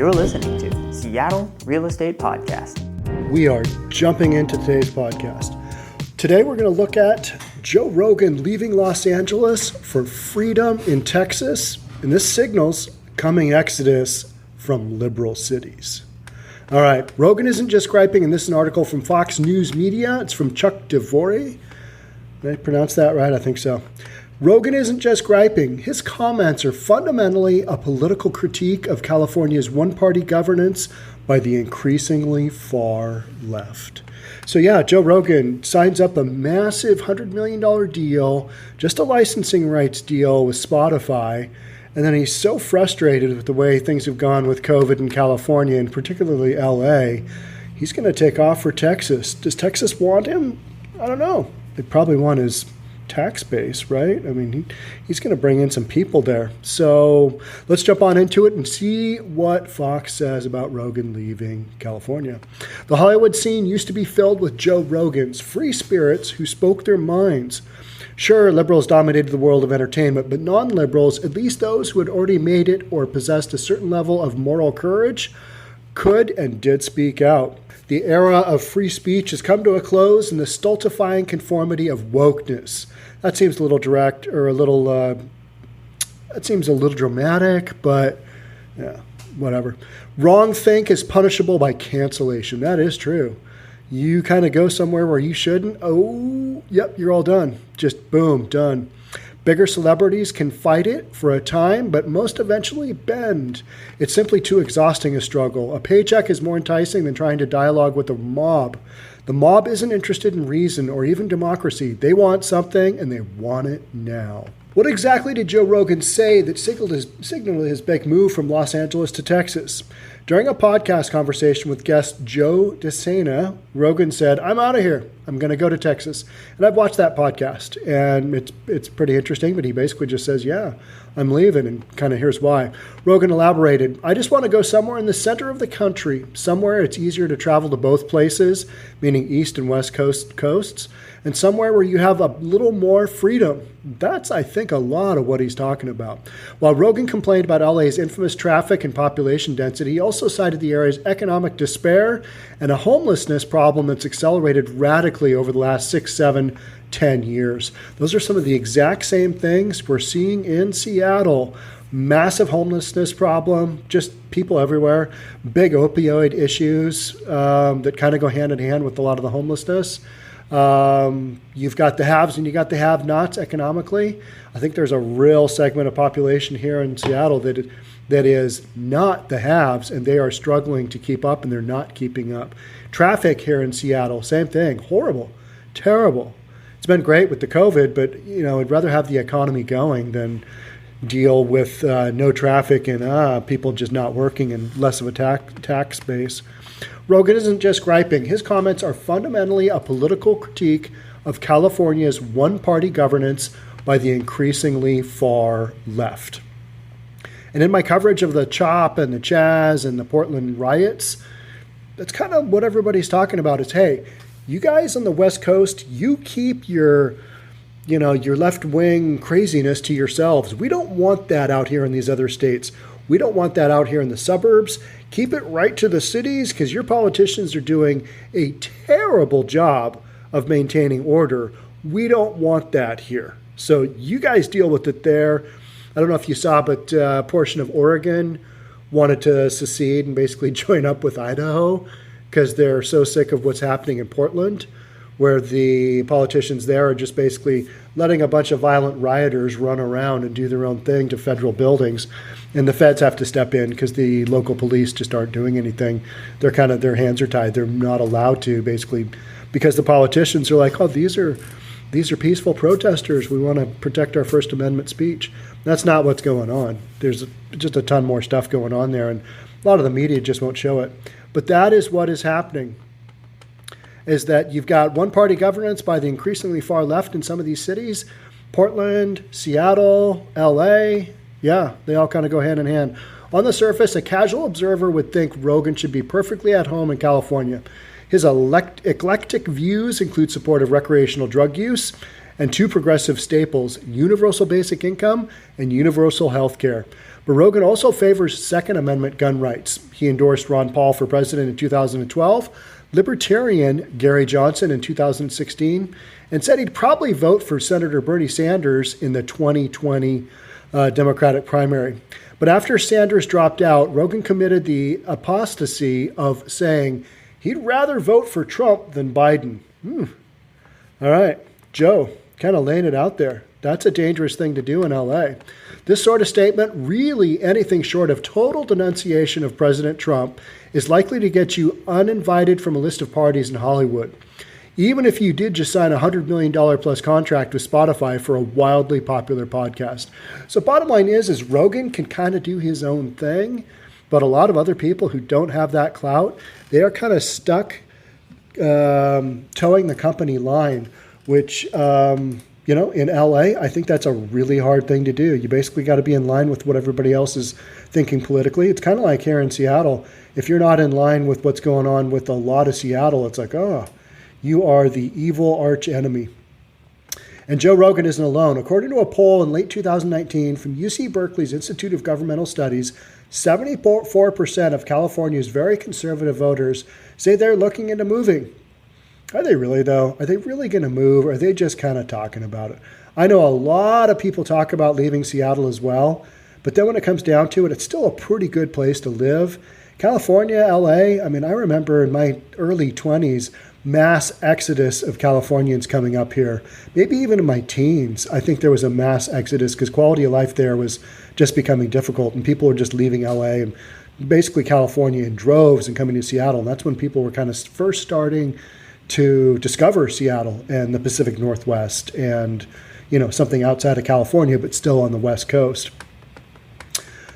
You're listening to Seattle Real Estate Podcast. We are jumping into today's podcast. Today we're going to look at Joe Rogan leaving Los Angeles for freedom in Texas, and this signals coming exodus from liberal cities. All right, Rogan isn't just griping, and this is an article from Fox News Media. It's from Chuck DeVore. Did I pronounce that right? I think so. Rogan isn't just griping. His comments are fundamentally a political critique of California's one-party governance by the increasingly far left. So yeah, Joe Rogan signs up a massive $100 million deal, just a licensing rights deal with Spotify, and then he's so frustrated with the way things have gone with COVID in California, and particularly LA, he's going to take off for Texas. Does Texas want him? I don't know. They probably want his tax base, right? I mean, he's going to bring in some people there. So let's jump on into it and see what Fox says about Rogan leaving California. The Hollywood scene used to be filled with Joe Rogans, free spirits who spoke their minds. Sure, liberals dominated the world of entertainment, but non-liberals, at least those who had already made it or possessed a certain level of moral courage, could and did speak out. The era of free speech has come to a close in the stultifying conformity of wokeness. That seems a little direct, or that seems a little dramatic, but yeah, whatever. Wrong think is punishable by cancellation. That is true. You kind of go somewhere where you shouldn't. Oh, yep, you're all done. Just boom, done. Bigger celebrities can fight it for a time, but most eventually bend. It's simply too exhausting a struggle. A paycheck is more enticing than trying to dialogue with the mob. The mob isn't interested in reason or even democracy. They want something, and they want it now. What exactly did Joe Rogan say that signaled his big move from Los Angeles to Texas? During a podcast conversation with guest Joe DeCina, Rogan said, "I'm out of here. I'm going to go to Texas." And I've watched that podcast, and it's pretty interesting, but he basically just says, yeah, I'm leaving, and kind of here's why. Rogan elaborated, "I just want to go somewhere in the center of the country, somewhere it's easier to travel to both places," meaning East and West coasts, and somewhere where you have a little more freedom. That's, I think, a lot of what he's talking about. While Rogan complained about LA's infamous traffic and population density, he also cited the area's economic despair and a homelessness problem that's accelerated radically over the last 6, 7, 10 years. Those are some of the exact same things we're seeing in Seattle. Massive homelessness problem, just people everywhere. Big opioid issues that kind of go hand in hand with a lot of the homelessness. You've got the haves and you got the have-nots economically. I think there's a real segment of population here in Seattle that is not the haves, and they are struggling to keep up, and they're not keeping up. Traffic here in Seattle, same thing. Horrible, terrible. It's been great with the COVID, but I'd rather have the economy going than deal with no traffic and people just not working and less of a tax base. Rogan isn't just griping. His comments are fundamentally a political critique of California's one-party governance by the increasingly far left. And in my coverage of the CHOP and the Chaz and the Portland riots, that's kind of what everybody's talking about is, hey, you guys on the West Coast, you keep your left-wing craziness to yourselves. We don't want that out here in these other states. We don't want that out here in the suburbs. Keep it right to the cities, because your politicians are doing a terrible job of maintaining order. We don't want that here. So you guys deal with it there. I don't know if you saw, but a portion of Oregon wanted to secede and basically join up with Idaho because they're so sick of what's happening in Portland, where the politicians there are just basically letting a bunch of violent rioters run around and do their own thing to federal buildings. And the feds have to step in because the local police just aren't doing anything. Their hands are tied. They're not allowed to, basically, because the politicians are like, oh, these are peaceful protesters. We want to protect our First Amendment speech. That's not what's going on. There's just a ton more stuff going on there, and a lot of the media just won't show it. But that is what is happening, is that you've got one-party governance by the increasingly far left in some of these cities. Portland, Seattle, LA, yeah, they all kind of go hand in hand. On the surface, a casual observer would think Rogan should be perfectly at home in California. His eclectic views include support of recreational drug use and two progressive staples, universal basic income and universal health care. But Rogan also favors Second Amendment gun rights. He endorsed Ron Paul for president in 2012, Libertarian Gary Johnson in 2016, and said he'd probably vote for Senator Bernie Sanders in the 2020 Democratic primary. But after Sanders dropped out, Rogan committed the apostasy of saying he'd rather vote for Trump than Biden. All right, Joe, kind of laying it out there. That's a dangerous thing to do in LA. This sort of statement, really anything short of total denunciation of President Trump, is likely to get you uninvited from a list of parties in Hollywood, even if you did just sign a $100 million plus contract with Spotify for a wildly popular podcast. So bottom line is Rogan can kind of do his own thing, but a lot of other people who don't have that clout, they are kind of stuck towing the company line, which, in LA, I think that's a really hard thing to do. You basically got to be in line with what everybody else is thinking politically. It's kind of like here in Seattle. If you're not in line with what's going on with a lot of Seattle, it's like, you are the evil arch enemy. And Joe Rogan isn't alone. According to a poll in late 2019 from UC Berkeley's Institute of Governmental Studies, 74% of California's very conservative voters say they're looking into moving. Are they really, though? Are they really going to move? Or are they just kind of talking about it? I know a lot of people talk about leaving Seattle as well, but then when it comes down to it, it's still a pretty good place to live. California, LA, I remember in my early 20s, mass exodus of Californians coming up here. Maybe even in my teens, I think there was a mass exodus because quality of life there was just becoming difficult and people were just leaving LA and basically California in droves and coming to Seattle. And that's when people were kind of first starting to discover Seattle and the Pacific Northwest and, something outside of California, but still on the West Coast.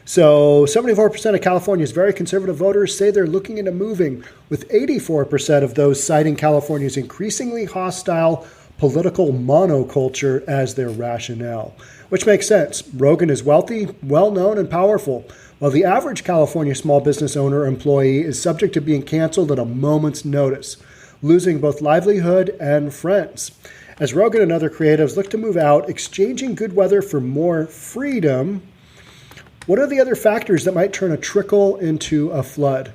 So 74% of California's very conservative voters say they're looking into moving, with 84% of those citing California's increasingly hostile political monoculture as their rationale, which makes sense. Rogan is wealthy, well-known, and powerful, while the average California small business owner or employee is subject to being canceled at a moment's notice, losing both livelihood and friends. As Rogan and other creatives look to move out, exchanging good weather for more freedom, what are the other factors that might turn a trickle into a flood?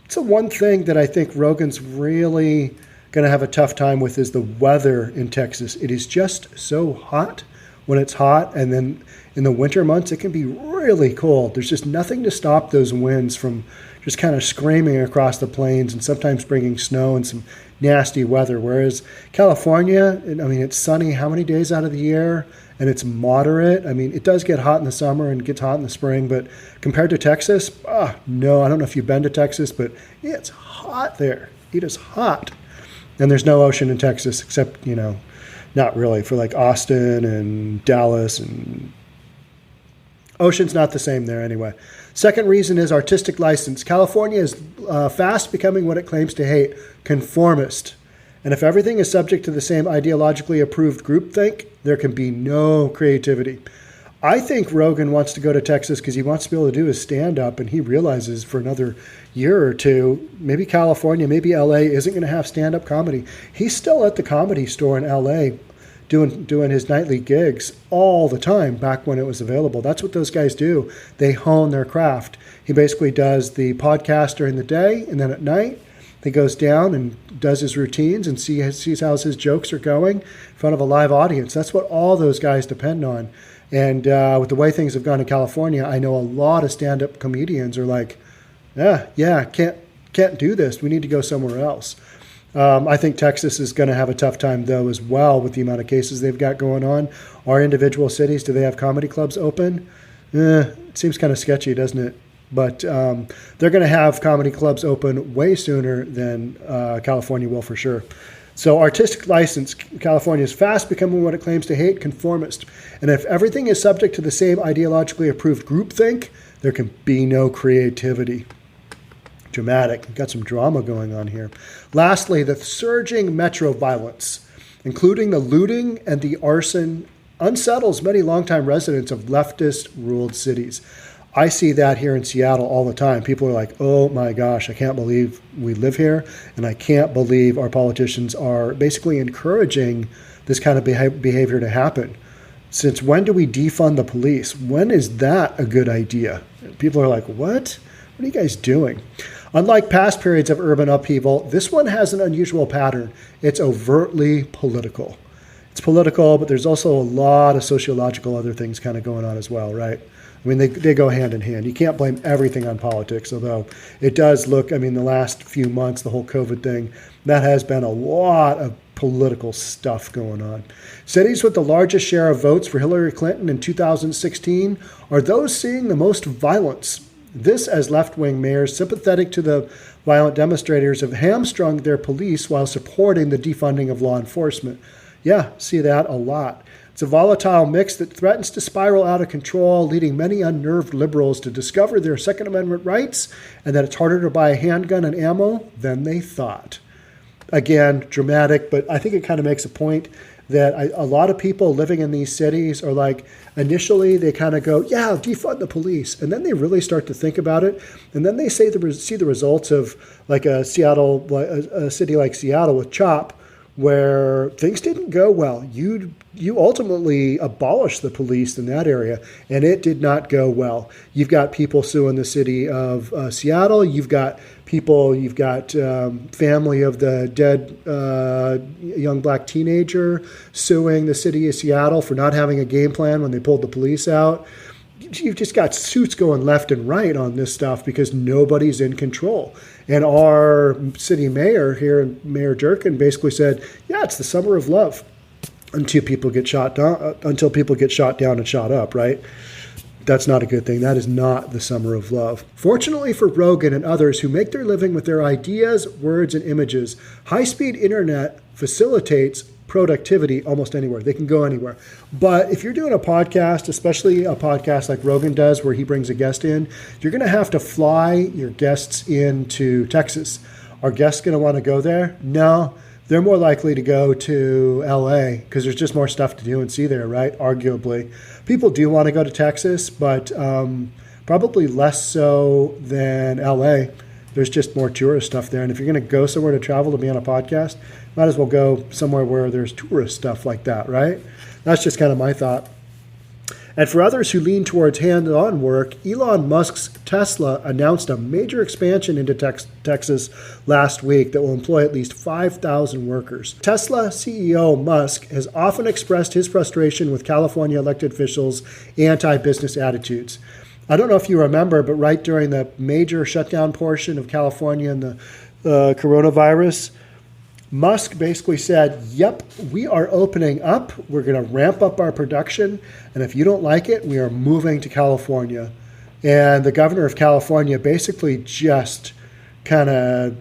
It's the one thing that I think Rogan's really going to have a tough time with is the weather in Texas. It is just so hot when it's hot, and then in the winter months, it can be really cold. There's just nothing to stop those winds from just kind of screaming across the plains and sometimes bringing snow and some nasty weather. Whereas California, it's sunny how many days out of the year? And it's moderate. It does get hot in the summer and gets hot in the spring, but compared to Texas, no, I don't know if you've been to Texas, but it's hot there. It is hot. And there's no ocean in Texas except, not really, for like Austin and Dallas, and ocean's not the same there anyway. Second reason is artistic license. California is fast becoming what it claims to hate, conformist. And if everything is subject to the same ideologically approved groupthink, there can be no creativity. I think Rogan wants to go to Texas because he wants to be able to do his stand-up, and he realizes for another year or two, maybe California, maybe LA isn't going to have stand-up comedy. He's still at the Comedy Store in LA doing his nightly gigs all the time back when it was available. That's what those guys do. They hone their craft. He basically does the podcast during the day, and then at night, he goes down and does his routines and sees how his jokes are going in front of a live audience. That's what all those guys depend on. And with the way things have gone in California, I know a lot of stand-up comedians are like, can't do this. We need to go somewhere else. I think Texas is going to have a tough time, though, as well, with the amount of cases they've got going on. Our individual cities, do they have comedy clubs open? It seems kind of sketchy, doesn't it? But they're going to have comedy clubs open way sooner than California will, for sure. So artistic license, California is fast becoming what it claims to hate, conformist. And if everything is subject to the same ideologically approved groupthink, there can be no creativity. Dramatic. Got some drama going on here. Lastly, the surging metro violence, including the looting and the arson, unsettles many longtime residents of leftist-ruled cities. I see that here in Seattle all the time. People are like, oh my gosh, I can't believe we live here, and I can't believe our politicians are basically encouraging this kind of behavior to happen. Since when do we defund the police? When is that a good idea? People are like, what? What are you guys doing? Unlike past periods of urban upheaval, this one has an unusual pattern. It's overtly political. It's political, but there's also a lot of sociological other things kind of going on as well, right? I mean, they go hand in hand. You can't blame everything on politics, although it does look, I mean, the last few months, the whole COVID thing, that has been a lot of political stuff going on. Cities with the largest share of votes for Hillary Clinton in 2016 are those seeing the most violence. This as left-wing mayors sympathetic to the violent demonstrators have hamstrung their police while supporting the defunding of law enforcement. Yeah, see that a lot. It's a volatile mix that threatens to spiral out of control, leading many unnerved liberals to discover their Second Amendment rights and that it's harder to buy a handgun and ammo than they thought. Again, dramatic, but I think it kind of makes a point that a lot of people living in these cities are like, initially they kind of go, yeah, defund the police. And then they really start to think about it. And then they see the results of like a city like Seattle with CHOP, where things didn't go well. You ultimately abolished the police in that area, and it did not go well. You've got people suing the city of Seattle. You've got family of the dead young black teenager suing the city of Seattle for not having a game plan when they pulled the police out. You've just got suits going left and right on this stuff because nobody's in control. And our city mayor here, Mayor Durkin, basically said, yeah, it's the summer of love until people get shot down and shot up, right? That's not a good thing. That is not the summer of love. Fortunately for Rogan and others who make their living with their ideas, words, and images, high-speed internet facilitates productivity almost anywhere. They can go anywhere. But if you're doing a podcast, especially a podcast like Rogan does where he brings a guest in, you're going to have to fly your guests into Texas. Are guests going to want to go there? No. They're more likely to go to LA because there's just more stuff to do and see there, right? Arguably. People do want to go to Texas, but probably less so than LA. There's just more tourist stuff there. And if you're going to go somewhere to travel to be on a podcast, might as well go somewhere where there's tourist stuff like that, right? That's just kind of my thought. And for others who lean towards hands-on work, Elon Musk's Tesla announced a major expansion into Texas last week that will employ at least 5,000 workers. Tesla CEO Musk has often expressed his frustration with California elected officials' anti-business attitudes. I don't know if you remember, but right during the major shutdown portion of California and the coronavirus, Musk basically said, yep, we are opening up. We're going to ramp up our production. And if you don't like it, we are moving to California. And the governor of California basically just kind of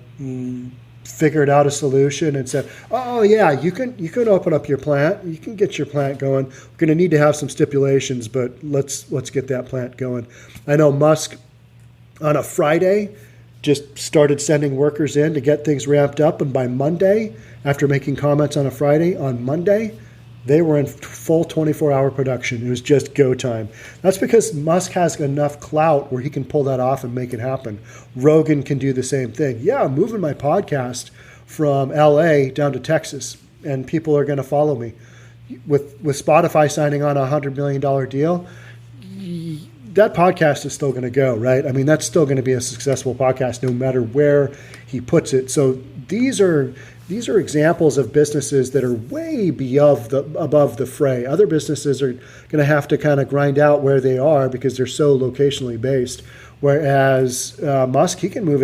figured out a solution and said, oh, yeah, you can open up your plant. You can get your plant going. We're going to need to have some stipulations, but let's get that plant going. I know Musk on a Friday just started sending workers in to get things ramped up. And by Monday, after making comments on a Friday, on Monday, they were in full 24-hour production. It was just go time. That's because Musk has enough clout where he can pull that off and make it happen. Rogan can do the same thing. Yeah, I'm moving my podcast from LA down to Texas, and people are going to follow me. With Spotify signing on a $100 million deal, that podcast is still going to go, right? I mean, that's still going to be a successful podcast no matter where he puts it. So these are examples of businesses that are way above the fray. Other businesses are going to have to kind of grind out where they are because they're so locationally based. Whereas Musk, he can move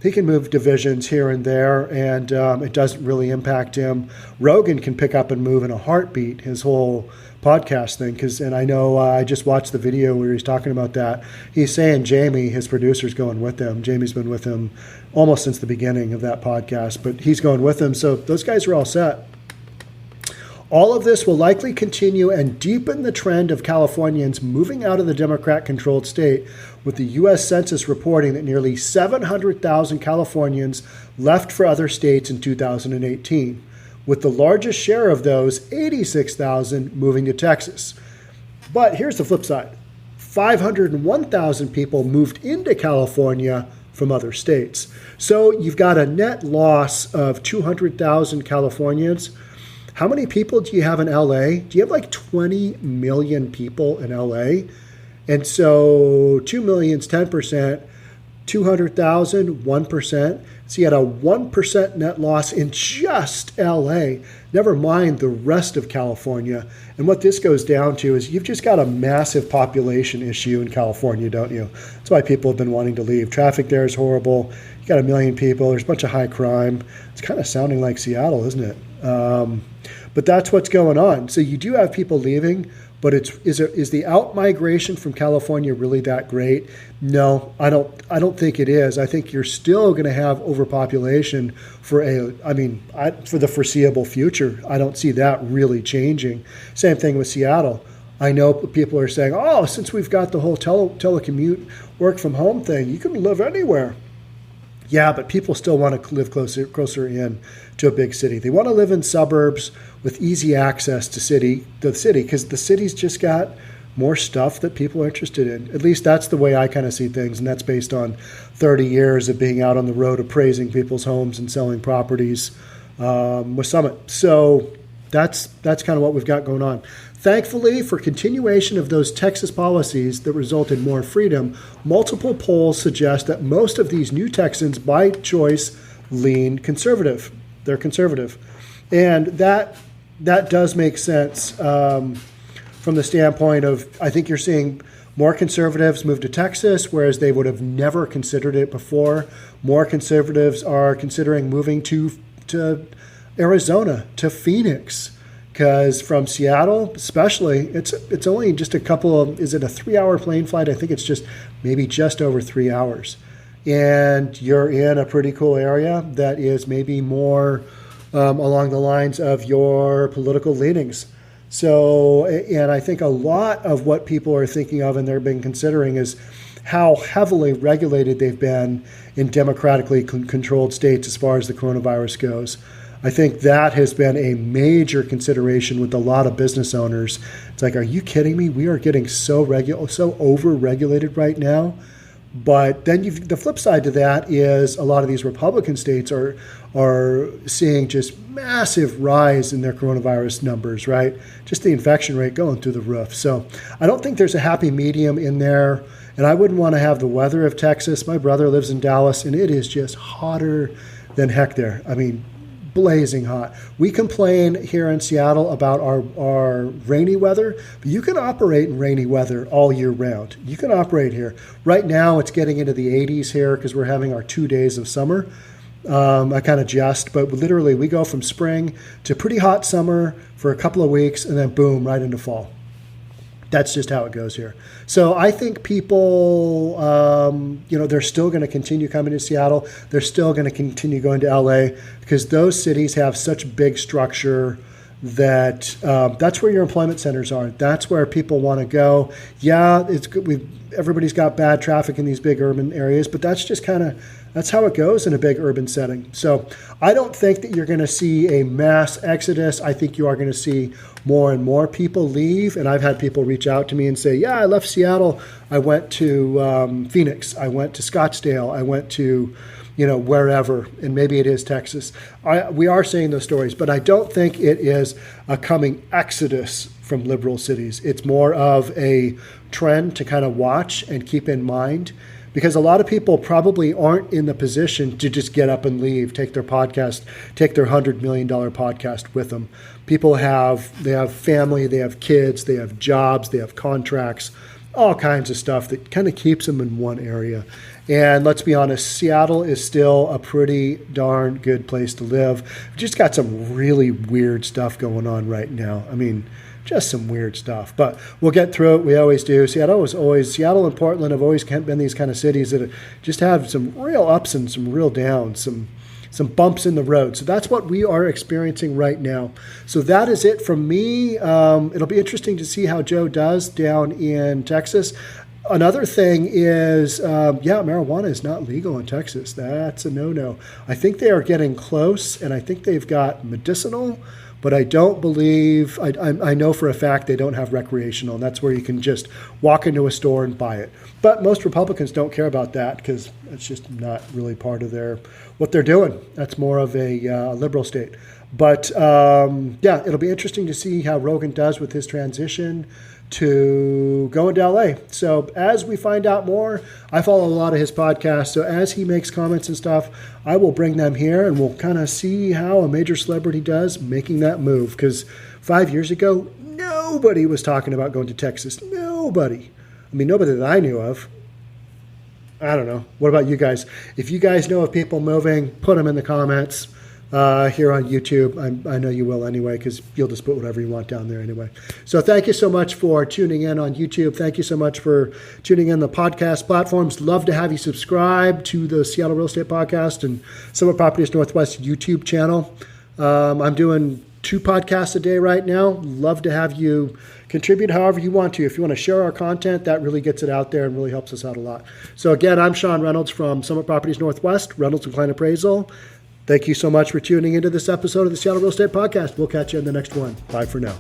he can move divisions here and there, and it doesn't really impact him. Rogan can pick up and move in a heartbeat, his whole podcast thing, and I know I just watched the video where he's talking about that. He's saying Jamie, his producer's going with him. Jamie's been with him almost since the beginning of that podcast, but he's going with him. So those guys are all set. All of this will likely continue and deepen the trend of Californians moving out of the Democrat-controlled state, with the U.S. Census reporting that nearly 700,000 Californians left for other states in 2018, with the largest share of those, 86,000, moving to Texas. But here's the flip side. 501,000 people moved into California from other states. So you've got a net loss of 200,000 Californians. How many people do you have in LA? Do you have like 20 million people in LA? And so 2 million is 10%, 200,000, 1%. So you had a 1% net loss in just LA, never mind the rest of California. And what this goes down to is you've just got a massive population issue in California, don't you? That's why people have been wanting to leave. Traffic there is horrible. You got a million people. There's a bunch of high crime. It's kind of sounding like Seattle, isn't it? But that's what's going on. So you do have people leaving, but is the out-migration from California really that great? No, I don't think it is. I think you're still going to have overpopulation for the foreseeable future. I don't see that really changing. Same thing with Seattle. I know people are saying, oh, since we've got the whole telecommute work from home thing, you can live anywhere. Yeah, but people still want to live closer in to a big city. They want to live in suburbs with easy access to the city, because the city's just got more stuff that people are interested in. At least that's the way I kind of see things, and that's based on 30 years of being out on the road appraising people's homes and selling properties with Summit. So that's kind of what we've got going on. Thankfully, for continuation of those Texas policies that result in more freedom, multiple polls suggest that most of these new Texans, by choice, lean conservative. They're conservative. And that does make sense from the standpoint of, I think you're seeing more conservatives move to Texas, whereas they would have never considered it before. More conservatives are considering moving to Arizona, to Phoenix. Because from Seattle, especially, it's only just a couple of, is it a 3-hour plane flight? I think it's just over 3 hours. And you're in a pretty cool area that is maybe more along the lines of your political leanings. So, and I think a lot of what people are thinking of and they've been considering is how heavily regulated they've been in democratically controlled states as far as the coronavirus goes. I think that has been a major consideration with a lot of business owners. It's like, are you kidding me? We are getting so over-regulated right now. But then the flip side to that is a lot of these Republican states are seeing just massive rise in their coronavirus numbers, right? Just the infection rate going through the roof. So I don't think there's a happy medium in there. And I wouldn't want to have the weather of Texas. My brother lives in Dallas, and it is just hotter than heck there. I mean, blazing hot. We complain here in Seattle about our rainy weather, but you can operate in rainy weather all year round. You can operate here. Right now, it's getting into the 80s here because we're having our 2 days of summer. I kind of jest, but literally we go from spring to pretty hot summer for a couple of weeks, and then boom, right into fall. That's just how it goes here. So I think people, they're still going to continue coming to Seattle. They're still going to continue going to LA because those cities have such big structure that that's where your employment centers are. That's where people want to go. Yeah, it's good. Everybody's got bad traffic in these big urban areas, but that's just that's how it goes in a big urban setting. So I don't think that you're going to see a mass exodus. I think you are going to see more and more people leave. And I've had people reach out to me and say, yeah, I left Seattle. I went to Phoenix. I went to Scottsdale. I went to, wherever. And maybe it is Texas. We are seeing those stories, but I don't think it is a coming exodus from liberal cities. It's more of a trend to kind of watch and keep in mind. Because a lot of people probably aren't in the position to just get up and leave, take their $100 million podcast with them. People they have family, they have kids, they have jobs, they have contracts, all kinds of stuff that kind of keeps them in one area. And let's be honest, Seattle is still a pretty darn good place to live. We've just got some really weird stuff going on right now. I mean, just some weird stuff, but we'll get through it. We always do. Seattle and Portland have always been these kind of cities that just have some real ups and some real downs, some bumps in the road. So that's what we are experiencing right now. So that is it from me. It'll be interesting to see how Joe does down in Texas. Another thing is, marijuana is not legal in Texas. That's a no-no. I think they are getting close, and I think they've got medicinal, but I don't believe, I know for a fact they don't have recreational, and that's where you can just walk into a store and buy it. But most Republicans don't care about that because it's just not really part of what they're doing. That's more of a liberal state. But yeah, it'll be interesting to see how Rogan does with his transition to going to LA. So as we find out more, I follow a lot of his podcasts. So as he makes comments and stuff, I will bring them here and we'll kind of see how a major celebrity does making that move. Because 5 years ago, nobody was talking about going to Texas. Nobody. I mean, nobody that I knew of. I don't know. What about you guys? If you guys know of people moving, put them in the comments. Here on YouTube. I know you will anyway, because you'll just put whatever you want down there anyway. So thank you so much for tuning in on YouTube. Thank you so much for tuning in the podcast platforms. Love to have you subscribe to the Seattle Real Estate Podcast and Summit Properties Northwest YouTube channel. I'm doing 2 podcasts a day right now. Love to have you contribute however you want to. If you want to share our content, that really gets it out there and really helps us out a lot. So again, I'm Sean Reynolds from Summit Properties Northwest, Reynolds & Klein Appraisal. Thank you so much for tuning into this episode of the Seattle Real Estate Podcast. We'll catch you in the next one. Bye for now.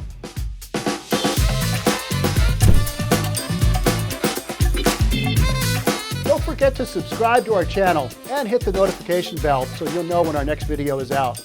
Don't forget to subscribe to our channel and hit the notification bell so you'll know when our next video is out.